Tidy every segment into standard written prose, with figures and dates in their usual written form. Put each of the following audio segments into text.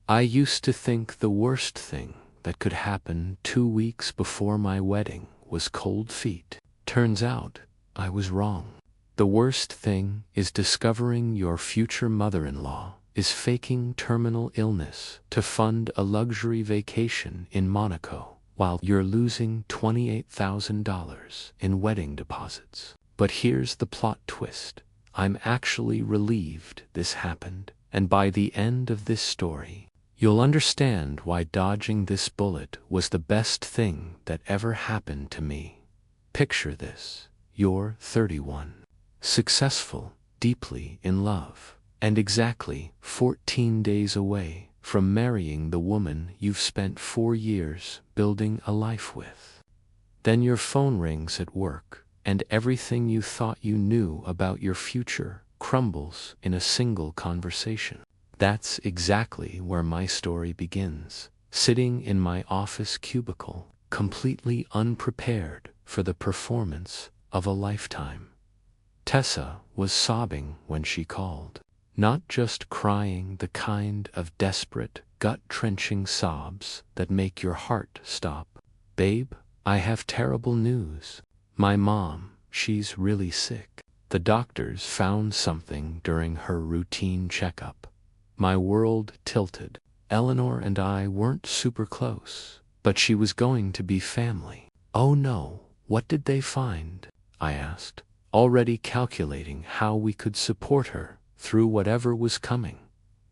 I used to think the worst thing that could happen 2 weeks before my wedding was cold feet. Turns out I was wrong. The worst thing is discovering your future mother-in-law is faking terminal illness to fund a luxury vacation in Monaco while you're losing $28,000 in wedding deposits. But here's the plot twist. I'm actually relieved this happened, and by the end of this story, you'll understand why dodging this bullet was the best thing that ever happened to me. Picture this. You're 31, successful, deeply in love, and exactly 14 days away from marrying the woman you've spent 4 years building a life with. Then your phone rings at work, and everything you thought you knew about your future crumbles in a single conversation. That's exactly where my story begins, sitting in my office cubicle, completely unprepared for the performance of a lifetime. Tessa was sobbing when she called, not just crying the kind of desperate, gut-wrenching sobs that make your heart stop. "Babe, I have terrible news. My mom, she's really sick. The doctors found something during her routine checkup." My world tilted. Eleanor and I weren't super close, but she was going to be family. "Oh no, what did they find?" I asked, already calculating how we could support her through whatever was coming.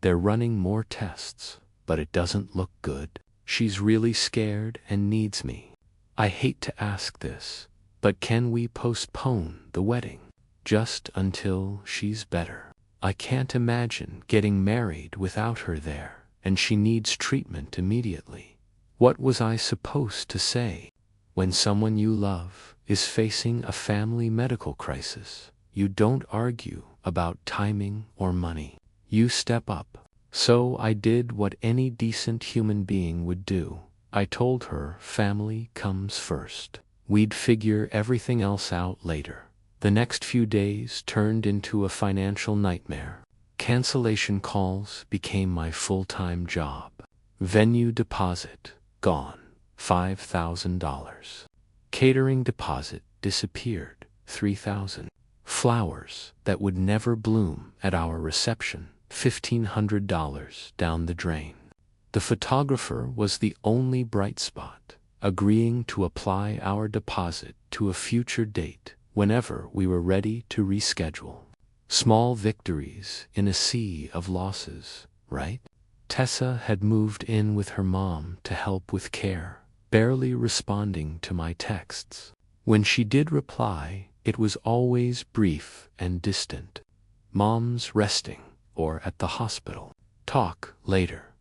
"They're running more tests, but it doesn't look good. She's really scared and needs me. I hate to ask this, but can we postpone the wedding just until she's better? I can't imagine getting married without her there, and she needs treatment immediately." What was I supposed to say? When someone you love is facing a family medical crisis, you don't argue about timing or money. You step up. So I did what any decent human being would do. I told her family comes first. We'd figure everything else out later. The next few days turned into a financial nightmare. Cancellation calls became my full-time job. Venue deposit, gone, $5,000. Catering deposit disappeared, $3,000. Flowers that would never bloom at our reception, $1,500 down the drain. The photographer was the only bright spot, agreeing to apply our deposit to a future date whenever we were ready to reschedule. Small victories in a sea of losses, right? Tessa had moved in with her mom to help with care, barely responding to my texts. When she did reply, it was always brief and distant. "Mom's resting," or "at the hospital. Talk later."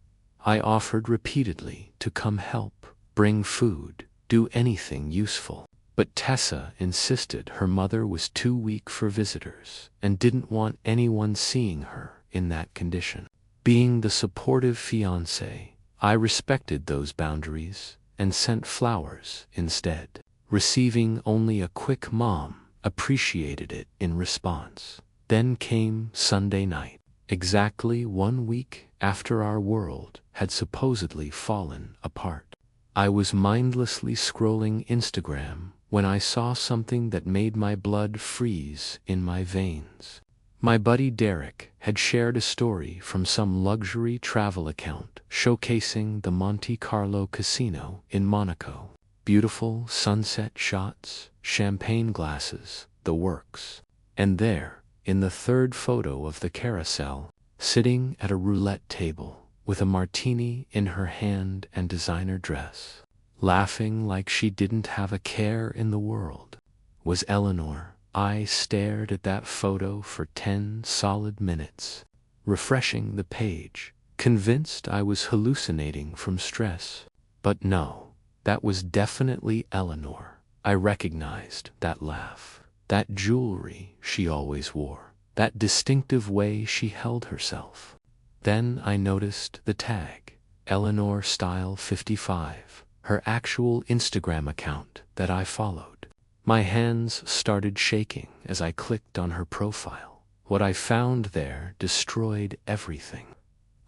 I offered repeatedly to come help, bring food, do anything useful. But Tessa insisted her mother was too weak for visitors and didn't want anyone seeing her in that condition. Being the supportive fiancé, I respected those boundaries and sent flowers instead. Receiving only a quick "Mom appreciated it" in response. Then came Sunday night, exactly 1 week after our world had supposedly fallen apart. I was mindlessly scrolling Instagram when I saw something that made my blood freeze in my veins. My buddy Derek had shared a story from some luxury travel account showcasing the Monte Carlo casino in Monaco. Beautiful sunset shots, champagne glasses, the works. And there, in the third photo of the carousel, sitting at a roulette table with a martini in her hand and designer dress, laughing like she didn't have a care in the world, was Eleanor. I stared at that photo for 10 solid minutes, refreshing the page, convinced I was hallucinating from stress. But no, that was definitely Eleanor. I recognized that laugh, that jewelry she always wore, that distinctive way she held herself. Then I noticed the tag, Eleanor Style 55, her actual Instagram account that I followed. My hands started shaking as I clicked on her profile. What I found there destroyed everything.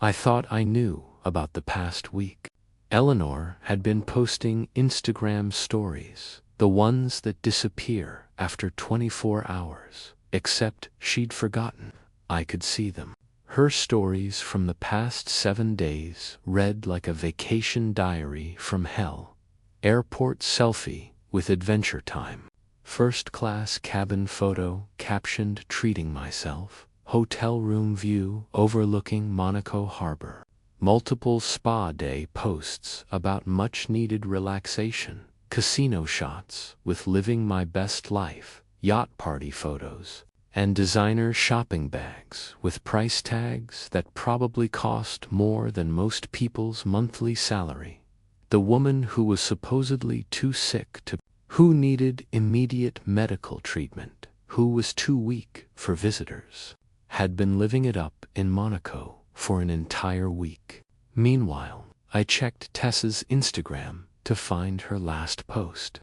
I thought I knew about the past week. Eleanor had been posting Instagram stories, the ones that disappear after 24 hours, except she'd forgotten I could see them. Her stories from the past 7 days read like a vacation diary from hell. Airport selfie with Adventure Time. First-class cabin photo captioned treating myself. Hotel room view overlooking Monaco Harbor. Multiple spa day posts about much-needed relaxation. Casino shots with living my best life. Yacht party photos. And designer shopping bags with price tags that probably cost more than most people's monthly salary. The woman who was supposedly too sick to, who needed immediate medical treatment, who was too weak for visitors, had been living it up in Monaco for an entire week. Meanwhile, I checked Tessa's Instagram to find her last post.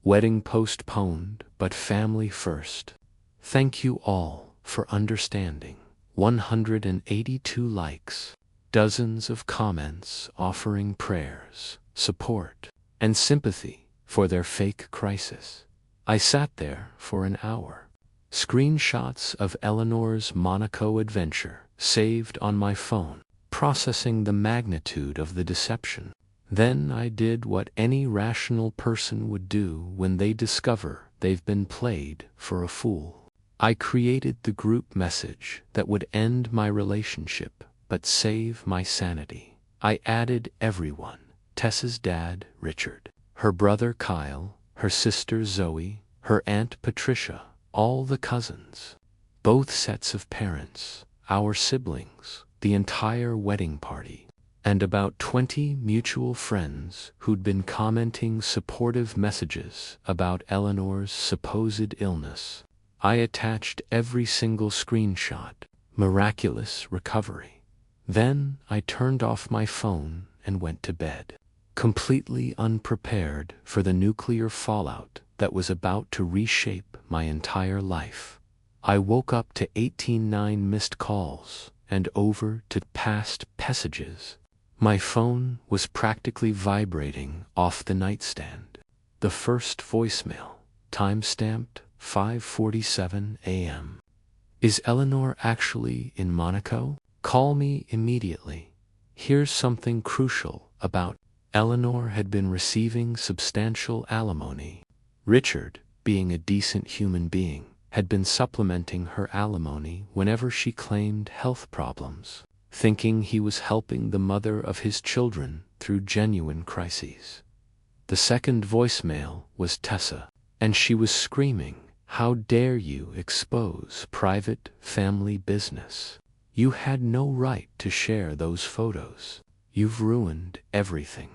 Wedding postponed, but family first. Thank you all for understanding. 182 likes. Dozens of comments offering prayers, support, and sympathy for their fake crisis. I sat there for an hour. Screenshots of Eleanor's Monaco adventure saved on my phone, processing the magnitude of the deception. Then I did what any rational person would do when they discover they've been played for a fool. I created the group message that would end my relationship but save my sanity. I added everyone: Tessa's dad, Richard, her brother Kyle, her sister Zoe, her aunt Patricia, all the cousins, both sets of parents, our siblings, the entire wedding party, and about 20 mutual friends who'd been commenting supportive messages about Eleanor's supposed illness. I attached every single screenshot. Miraculous recovery. Then I turned off my phone and went to bed, completely unprepared for the nuclear fallout that was about to reshape my entire life. I woke up to 18 missed calls and over to past messages. My phone was practically vibrating off the nightstand. The first voicemail, time-stamped 5:47 a.m. Is Eleanor actually in Monaco? Call me immediately. Here's something crucial about Eleanor had been receiving substantial alimony. Richard, being a decent human being, had been supplementing her alimony whenever she claimed health problems, thinking he was helping the mother of his children through genuine crises. The second voicemail was Tessa, and she was screaming, "How dare you expose private family business? You had no right to share those photos. You've ruined everything."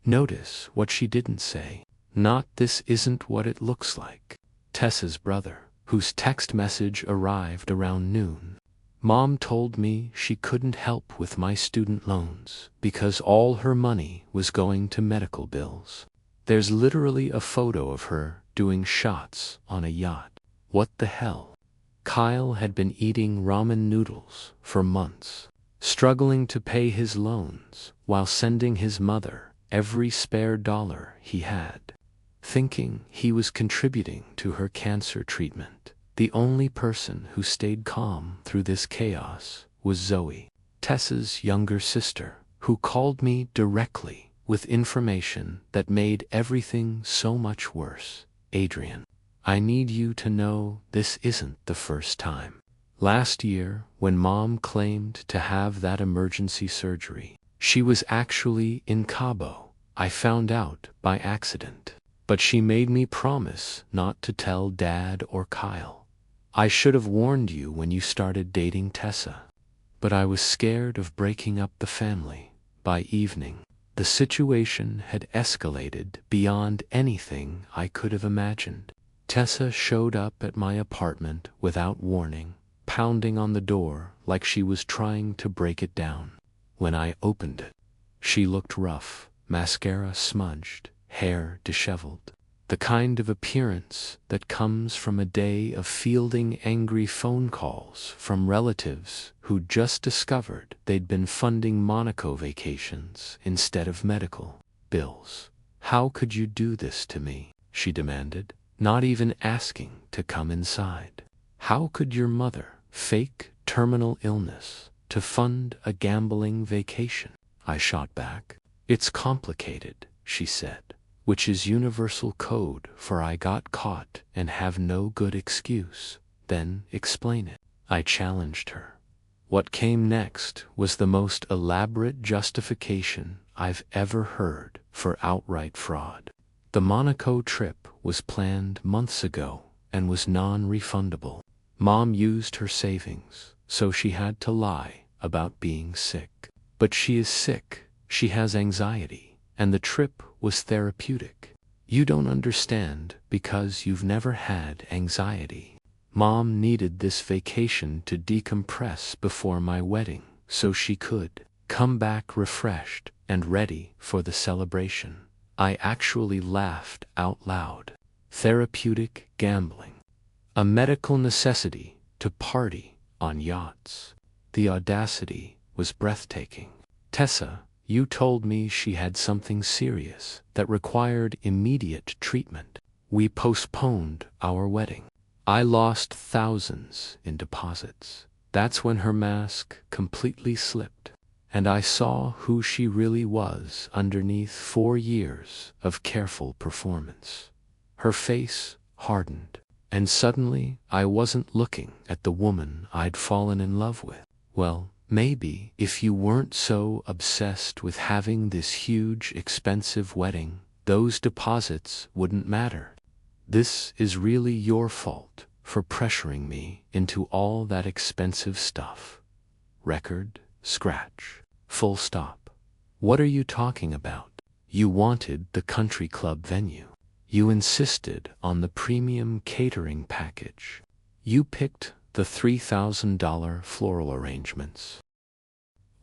Notice what she didn't say. Not "this isn't what it looks like." Tessa's brother, whose text message arrived around noon. "Mom told me she couldn't help with my student loans because all her money was going to medical bills." There's literally a photo of her doing shots on a yacht. What the hell? Kyle had been eating ramen noodles for months, struggling to pay his loans while sending his mother every spare dollar he had, thinking he was contributing to her cancer treatment. The only person who stayed calm through this chaos was Zoe, Tessa's younger sister, who called me directly with information that made everything so much worse. "Adrian, I need you to know this isn't the first time. Last year, when Mom claimed to have that emergency surgery, she was actually in Cabo. I found out by accident, but she made me promise not to tell Dad or Kyle. I should have warned you when you started dating Tessa, but I was scared of breaking up the family." By evening, the situation had escalated beyond anything I could have imagined. Tessa showed up at my apartment without warning, pounding on the door like she was trying to break it down. When I opened it, she looked rough, mascara smudged, hair disheveled. The kind of appearance that comes from a day of fielding angry phone calls from relatives who just discovered they'd been funding Monaco vacations instead of medical bills. "How could you do this to me?" she demanded, not even asking to come inside. "How could your mother fake terminal illness to fund a gambling vacation?" I shot back. "It's complicated," she said, which is universal code for I got caught and have no good excuse. "Then explain it," I challenged her. What came next was the most elaborate justification I've ever heard for outright fraud. The Monaco trip was planned months ago and was non-refundable. Mom used her savings, so she had to lie about being sick. But she is sick, she has anxiety, and the trip was therapeutic. You don't understand because you've never had anxiety. Mom needed this vacation to decompress before my wedding so she could come back refreshed and ready for the celebration. I actually laughed out loud. Therapeutic gambling. A medical necessity to party on yachts. The audacity was breathtaking. "Tessa, you told me she had something serious that required immediate treatment. We postponed our wedding. I lost thousands in deposits. That's when her mask completely slipped, and I saw who she really was underneath 4 years of careful performance." Her face hardened, and suddenly I wasn't looking at the woman I'd fallen in love with. "Well, maybe if you weren't so obsessed with having this huge, expensive wedding, those deposits wouldn't matter. This is really your fault for pressuring me into all that expensive stuff. Record, scratch, full stop. What are you talking about? You wanted the country club venue. You insisted on the premium catering package. You picked the $3,000 floral arrangements.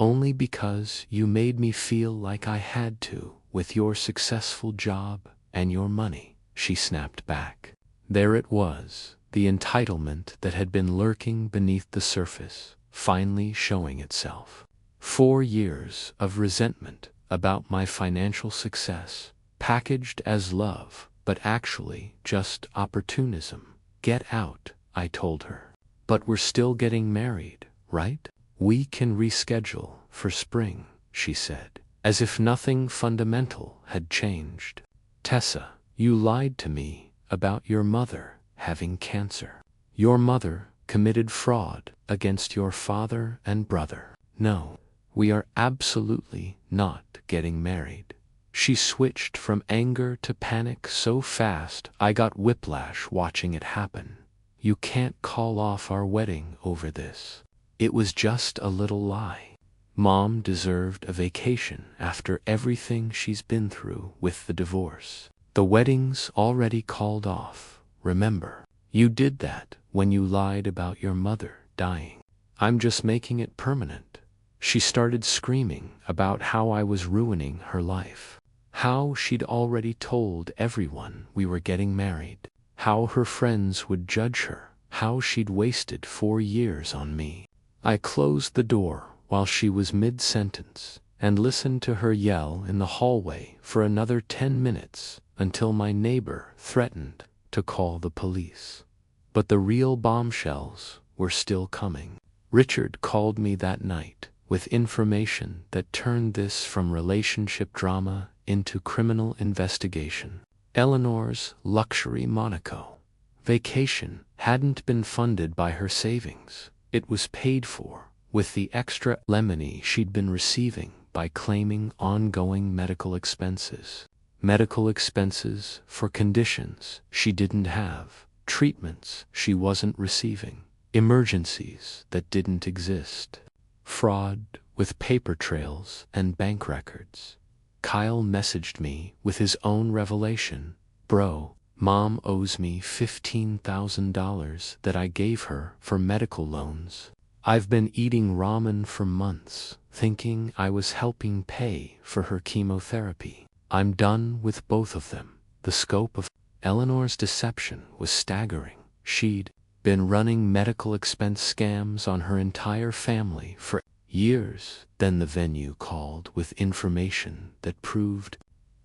Only because you made me feel like I had to with your successful job and your money," she snapped back. There it was, the entitlement that had been lurking beneath the surface, finally showing itself. 4 years of resentment about my financial success, packaged as love, but actually just opportunism. "Get out," I told her. "But we're still getting married, right? We can reschedule for spring," she said, as if nothing fundamental had changed. "Tessa, you lied to me about your mother having cancer. Your mother committed fraud against your father and brother. No, we are absolutely not getting married." She switched from anger to panic so fast I got whiplash watching it happen. "You can't call off our wedding over this. It was just a little lie. Mom deserved a vacation after everything she's been through with the divorce. The wedding's already called off, remember? You did that when you lied about your mother dying. I'm just making it permanent." She started screaming about how I was ruining her life. How she'd already told everyone we were getting married. How her friends would judge her. How she'd wasted 4 years on me. I closed the door while she was mid-sentence and listened to her yell in the hallway for another 10 minutes until my neighbor threatened to call the police. But the real bombshells were still coming. Richard called me that night with information that turned this from relationship drama into criminal investigation. Eleanor's luxury Monaco vacation hadn't been funded by her savings. It was paid for with the extra lemony she'd been receiving by claiming ongoing medical expenses. Medical expenses for conditions she didn't have, treatments she wasn't receiving, emergencies that didn't exist. Fraud with paper trails and bank records. Kyle messaged me with his own revelation. "Bro, Mom owes me $15,000 that I gave her for medical loans. I've been eating ramen for months, thinking I was helping pay for her chemotherapy. I'm done with both of them." The scope of Eleanor's deception was staggering. She'd been running medical expense scams on her entire family for years. Then the venue called with information that proved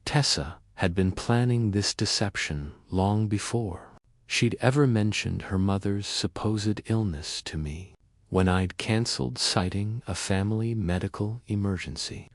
Tessa had been planning this deception long before she'd ever mentioned her mother's supposed illness to me. When I'd canceled citing a family medical emergency,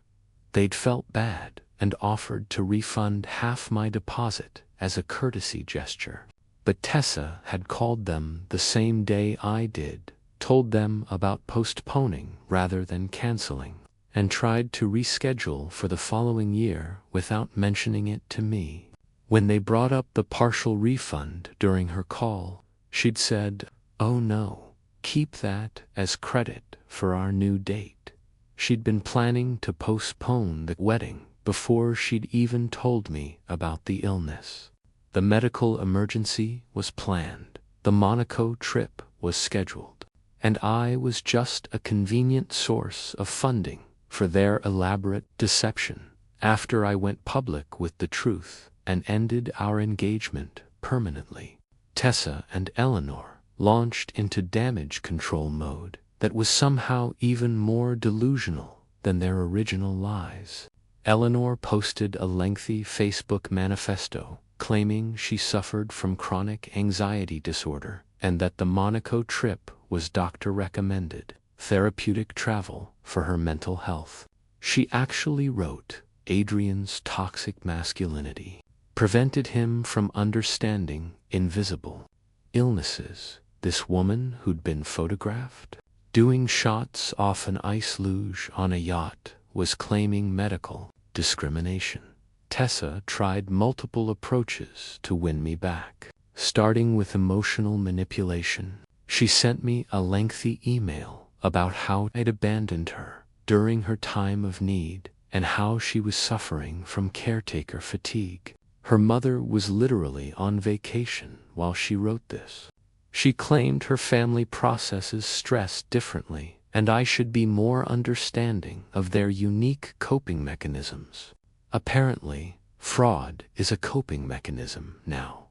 they'd felt bad and offered to refund half my deposit as a courtesy gesture. But Tessa had called them the same day I did, told them about postponing rather than canceling, and tried to reschedule for the following year without mentioning it to me. When they brought up the partial refund during her call, she'd said, "Oh no, keep that as credit for our new date." She'd been planning to postpone the wedding before she'd even told me about the illness. The medical emergency was planned, the Monaco trip was scheduled, and I was just a convenient source of funding for their elaborate deception. After I went public with the truth and ended our engagement permanently, Tessa and Eleanor launched into damage control mode that was somehow even more delusional than their original lies. Eleanor posted a lengthy Facebook manifesto claiming she suffered from chronic anxiety disorder and that the Monaco trip was doctor-recommended therapeutic travel for her mental health. She actually wrote, Adrian's toxic masculinity prevented him from understanding invisible illnesses. This woman who'd been photographed doing shots off an ice luge on a yacht was claiming medical discrimination. Tessa tried multiple approaches to win me back, starting with emotional manipulation. She sent me a lengthy email about how I'd abandoned her during her time of need and how she was suffering from caretaker fatigue. Her mother was literally on vacation while she wrote this. She claimed her family processes stress differently and I should be more understanding of their unique coping mechanisms. Apparently, fraud is a coping mechanism now.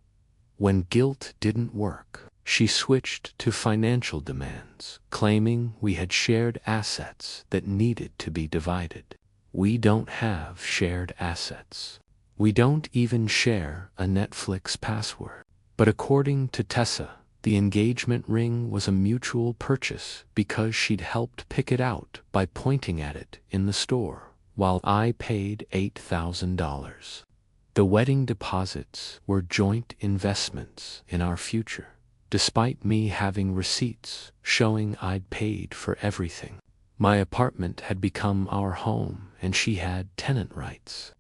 When guilt didn't work, she switched to financial demands, claiming we had shared assets that needed to be divided. We don't have shared assets. We don't even share a Netflix password. But according to Tessa, the engagement ring was a mutual purchase because she'd helped pick it out by pointing at it in the store, while I paid $8,000. The wedding deposits were joint investments in our future, despite me having receipts showing I'd paid for everything. My apartment had become our home and she had tenant rights,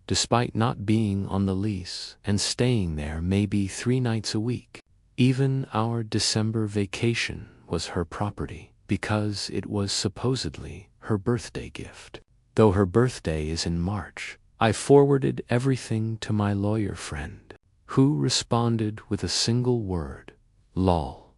despite not being on the lease and staying there maybe 3 nights a week. Even our December vacation was her property because it was supposedly her birthday gift. Though her birthday is in March, I forwarded everything to my lawyer friend, who responded with a single word, lol.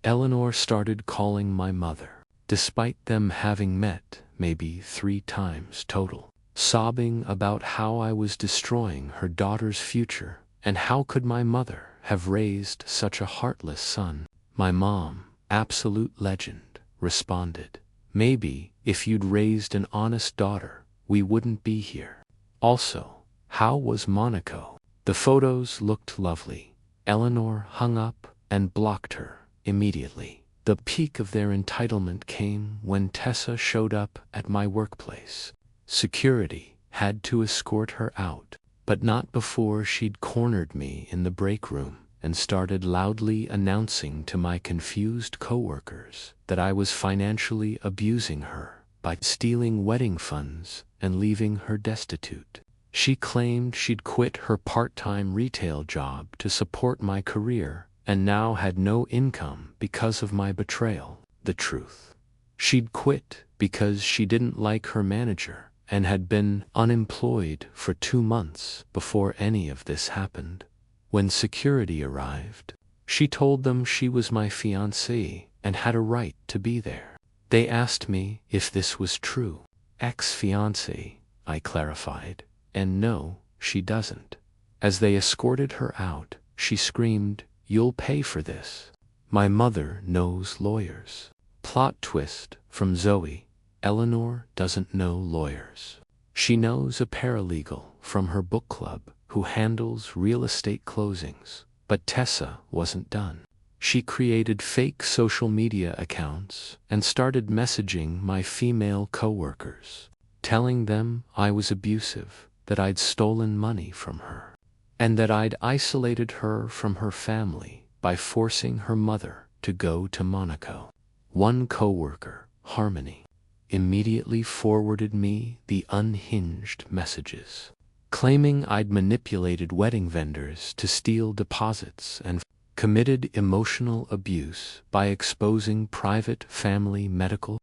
Eleanor started calling my mother, despite them having met maybe 3 times total, sobbing about how I was destroying her daughter's future and how could my mother have raised such a heartless son. My mom, absolute legend, responded, maybe if you'd raised an honest daughter, we wouldn't be here. Also, how was Monaco? The photos looked lovely. Eleanor hung up and blocked her immediately. The peak of their entitlement came when Tessa showed up at my workplace. Security had to escort her out, but not before she'd cornered me in the break room and started loudly announcing to my confused coworkers that I was financially abusing her by stealing wedding funds and leaving her destitute. She claimed she'd quit her part-time retail job to support my career and now had no income because of my betrayal. The truth. She'd quit because she didn't like her manager and had been unemployed for 2 months before any of this happened. When security arrived, she told them she was my fiancée and had a right to be there. They asked me if this was true. Ex-fiancée, I clarified, and no, she doesn't. As they escorted her out, she screamed, "You'll pay for this." My mother knows lawyers. Plot twist from Zoe. Eleanor doesn't know lawyers. She knows a paralegal from her book club who handles real estate closings. But Tessa wasn't done. She created fake social media accounts and started messaging my female coworkers, telling them I was abusive, that I'd stolen money from her, and that I'd isolated her from her family by forcing her mother to go to Monaco. One coworker, Harmony, immediately forwarded me the unhinged messages, claiming I'd manipulated wedding vendors to steal deposits and committed emotional abuse by exposing private family medical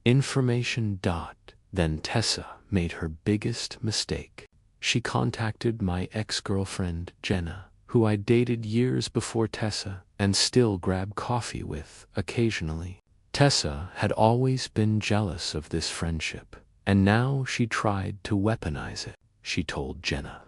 information. Then Tessa made her biggest mistake. She contacted my ex-girlfriend, Jenna, who I dated years before Tessa and still grab coffee with occasionally. Tessa had always been jealous of this friendship, and now she tried to weaponize it. She told Jenna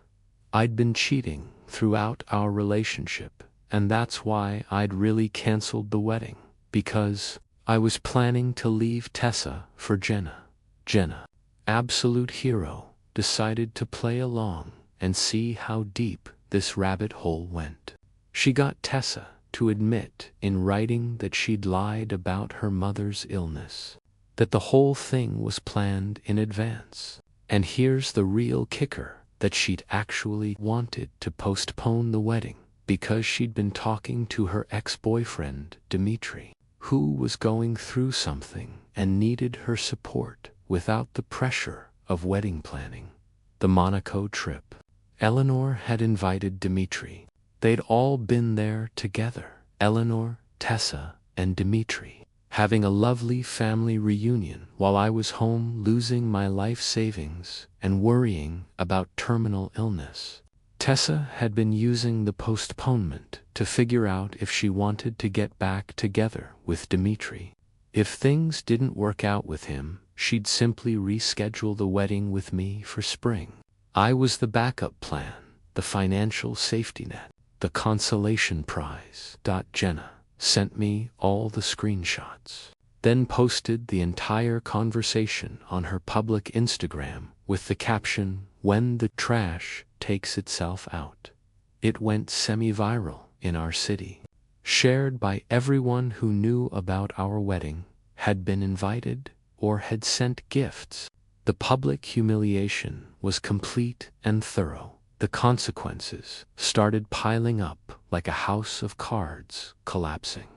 I'd been cheating throughout our relationship, and that's why I'd really canceled the wedding, because I was planning to leave Tessa for Jenna. Jenna, absolute hero, decided to play along and see how deep this rabbit hole went. She got Tessa to admit in writing that she'd lied about her mother's illness, that the whole thing was planned in advance. And here's the real kicker, that she'd actually wanted to postpone the wedding because she'd been talking to her ex-boyfriend, Dimitri, who was going through something and needed her support without the pressure of wedding planning. The Monaco trip. Eleanor had invited Dimitri. They'd all been there together, Eleanor, Tessa, and Dimitri, having a lovely family reunion while I was home losing my life savings and worrying about terminal illness. Tessa had been using the postponement to figure out if she wanted to get back together with Dimitri. If things didn't work out with him, she'd simply reschedule the wedding with me for spring. I was the backup plan, the financial safety net, the consolation prize. Jenna sent me all the screenshots, then posted the entire conversation on her public Instagram with the caption, "When the trash takes itself out." It went semi-viral in our city, shared by everyone who knew about our wedding, had been invited, or had sent gifts. The public humiliation was complete and thorough. The consequences started piling up like a house of cards collapsing.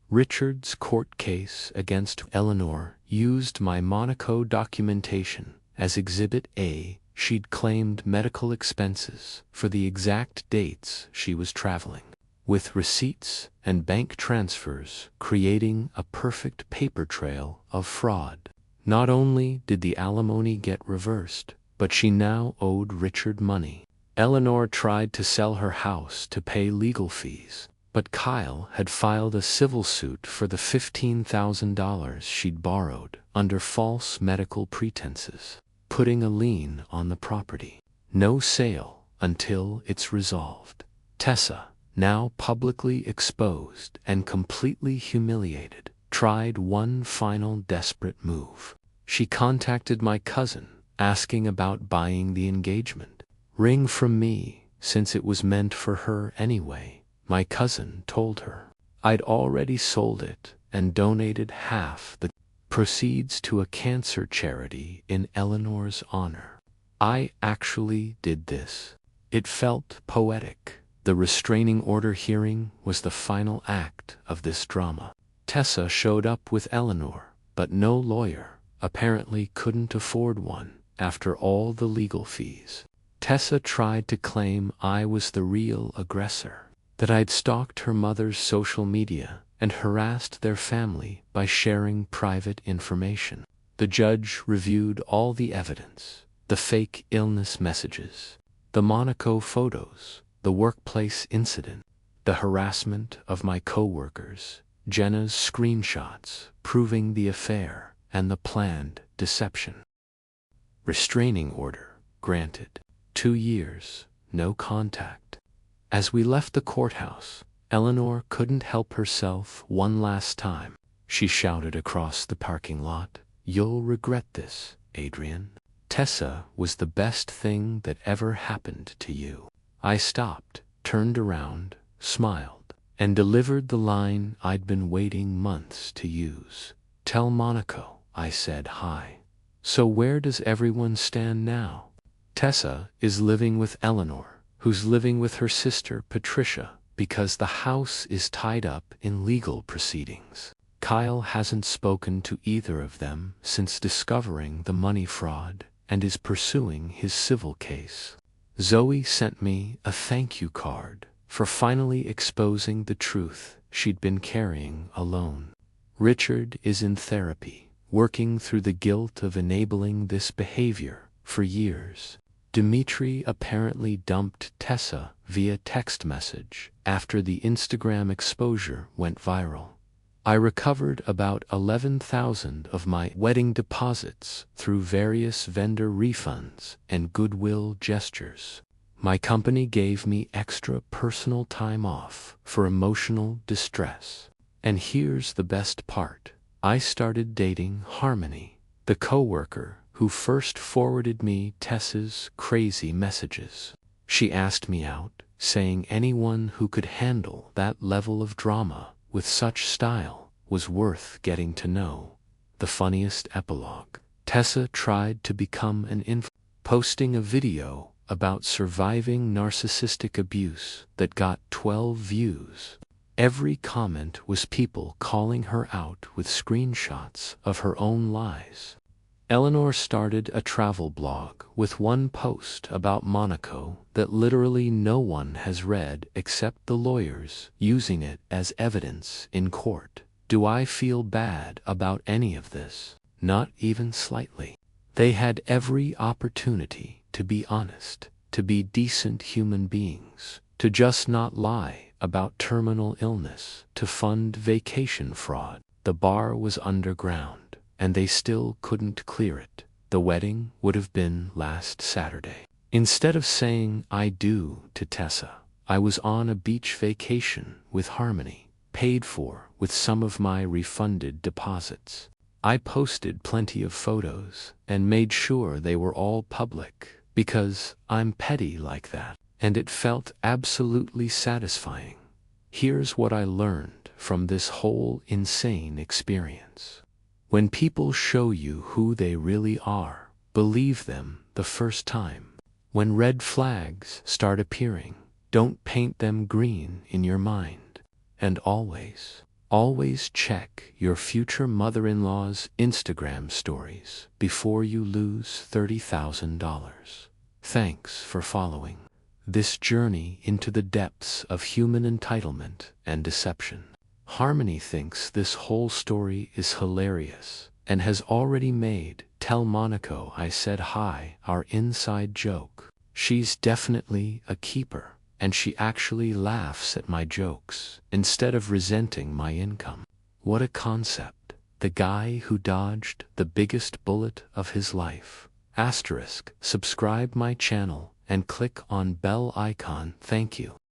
Richard's court case against Eleanor used my Monaco documentation as Exhibit A. She'd claimed medical expenses for the exact dates she was traveling, with receipts and bank transfers creating a perfect paper trail of fraud. Not only did the alimony get reversed, but she now owed Richard money. Eleanor tried to sell her house to pay legal fees, but Kyle had filed a civil suit for the $15,000 she'd borrowed under false medical pretenses, putting a lien on the property. No sale until it's resolved. Tessa, now publicly exposed and completely humiliated, tried one final desperate move. She contacted my cousin, asking about buying the engagement ring from me, since it was meant for her anyway. My cousin told her I'd already sold it and donated half the proceeds to a cancer charity in Eleanor's honor. I actually did this. It felt poetic. The restraining order hearing was the final act of this drama. Tessa showed up with Eleanor, but no lawyer, apparently couldn't afford one after all the legal fees. Tessa tried to claim I was the real aggressor, that I'd stalked her mother's social media and harassed their family by sharing private information. The judge reviewed all the evidence, the fake illness messages, the Monaco photos, the workplace incident, the harassment of my coworkers, Jenna's screenshots proving the affair, and the planned deception. Restraining order granted. 2 years, no contact. As we left the courthouse, Eleanor couldn't help herself one last time. She shouted across the parking lot, "You'll regret this, Adrian. Tessa was the best thing that ever happened to you." I stopped, turned around, smiled, and delivered the line I'd been waiting months to use. "Tell Monaco," I said high. "So where does everyone stand now?" "Tessa is living with Eleanor, who's living with her sister Patricia, because the house is tied up in legal proceedings. Kyle hasn't spoken to either of them since discovering the money fraud and is pursuing his civil case. Zoe sent me a thank you card for finally exposing the truth she'd been carrying alone. Richard is in therapy, working through the guilt of enabling this behavior for years. Dimitri apparently dumped Tessa via text message after the Instagram exposure went viral. I recovered about 11,000 of my wedding deposits through various vendor refunds and goodwill gestures. My company gave me extra personal time off for emotional distress. And here's the best part. I started dating Harmony, the coworker who first forwarded me Tessa's crazy messages. She asked me out, saying anyone who could handle that level of drama with such style was worth getting to know. The funniest epilogue. Tessa tried to become an influencer, posting a video about surviving narcissistic abuse that got 12 views. Every comment was people calling her out with screenshots of her own lies. Eleanor started a travel blog with one post about Monaco that literally no one has read except the lawyers using it as evidence in court. Do I feel bad about any of this? Not even slightly. They had every opportunity to be honest, to be decent human beings, to just not lie about terminal illness, to fund vacation fraud. The bar was underground, and they still couldn't clear it. The wedding would have been last Saturday. Instead of saying I do to Tessa, I was on a beach vacation with Harmony, paid for with some of my refunded deposits. I posted plenty of photos and made sure they were all public because I'm petty like that, and it felt absolutely satisfying. Here's what I learned from this whole insane experience. When people show you who they really are, believe them the first time. When red flags start appearing, don't paint them green in your mind. And always check your future mother-in-law's Instagram stories before you lose $30,000. Thanks for following this journey into the depths of human entitlement and deception. Harmony thinks this whole story is hilarious and has already made Tell Monaco I Said Hi our inside joke. She's definitely a keeper, and she actually laughs at my jokes instead of resenting my income. What a concept. The guy who dodged the biggest bullet of his life. *, subscribe my channel and click on bell icon. Thank you.